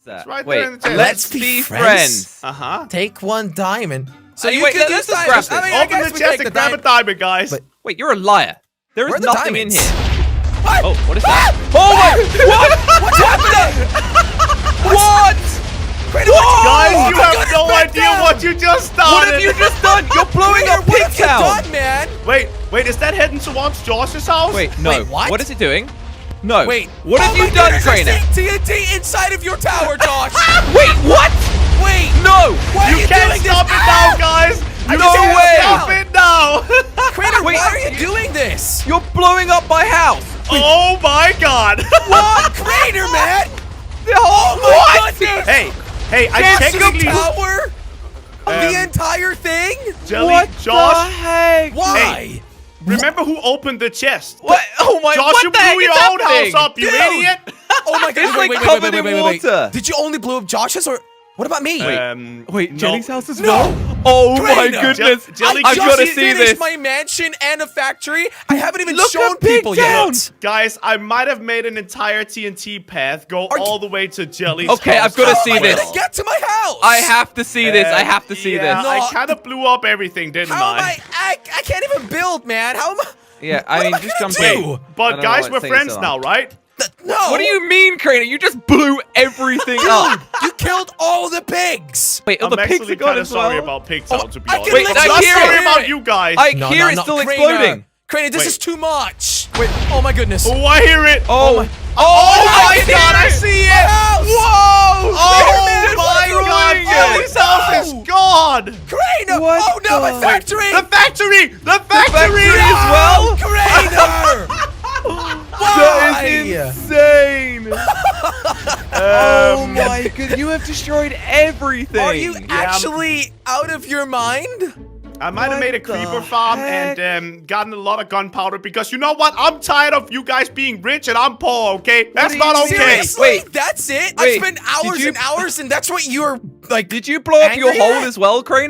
It's right Wait, there in the chest. Let's be friends. Uh-huh. Take 1 diamond. So Hey, you wait, can let's use just grab diamonds. this. I mean, I Open guess the we chest take and the grab a diamond. diamond, guys. But- Wait, you're a liar. There Where is are the nothing in diamonds? here. What? Oh, what is that? Oh my! What? What's happening? What? Guys, Oh you my have God, no it's back idea down. what you just started. What have you just done? You're blowing up What have you Pigtown. done, man? Wait, is that heading towards Josh's house? Wait, no. Wait, what? What is it doing? No. Wait. What have Oh you my done, goodness, I Trainer? see TNT inside of your tower, Josh. Wait, what? Wait. No. Why are You you can't doing stop this? it now, guys. You No can't way. stop it now. Crainer, Wait, why are you doing this? You're blowing up my house. Oh my God. What? Crainer, man. Oh my goodness. Hey, I That's the technically. tower of the Um, entire thing? Jelly, What Josh. the heck? Why? Remember who opened the chest? What? Oh my! Josh, what you the heck blew is your own happening? house up, you Dude. idiot. Oh my goodness, It's wait, like wait, covered wait, in wait, wait, wait. water. Did you only blow up Josh's or what about me? Wait, No. Jelly's house as No. well? Oh Crainer. my goodness! Jelly, I've just got to see finished this. my mansion and a factory. I haven't even Look shown at Big people Town. yet. Guys, I might have made an entire TNT path go Are you- all the way to Jelly's Okay, house. I've gotta How see am I this. gonna get to my house? I have to see this. I have to see yeah, this. No. I kind of blew up everything, didn't How am I can't even build, man. How am I? Yeah, What I am mean, I just gonna jump in. do? I But don't know guys, why we're it's taking friends so now, long. right? No. What do you mean, Crainer? You just blew everything up. You killed all the pigs. Wait, oh, I'm the pigs actually are gone kind of as well? sorry about Pigtown, to be I honest. can Wait, let I you I'm hear sorry it. about you guys. I No, hear no, it's no. still Crainer. exploding. Crainer, this Wait. is too much. Wait, oh my goodness. Oh, I hear it. Oh my! Oh my I God, I hear it. see it. House. Whoa! Spider-Man, Oh what are you my God, doing? Jelly's house is gone. Crainer! What Oh no, my the- factory! The factory! The factory! factory as well? Crainer! That is insane! Oh my god, you have destroyed everything! Are you actually out of your mind? I might have made a What the creeper farm heck? and gotten a lot of gunpowder because you know what? I'm tired of you guys being rich and I'm poor, okay? That's are not you okay. Seriously? Wait. That's it? Wait, I spent did hours you- and hours and that's what you're like. Did you blow up your Angry hole at? as well, Crainer?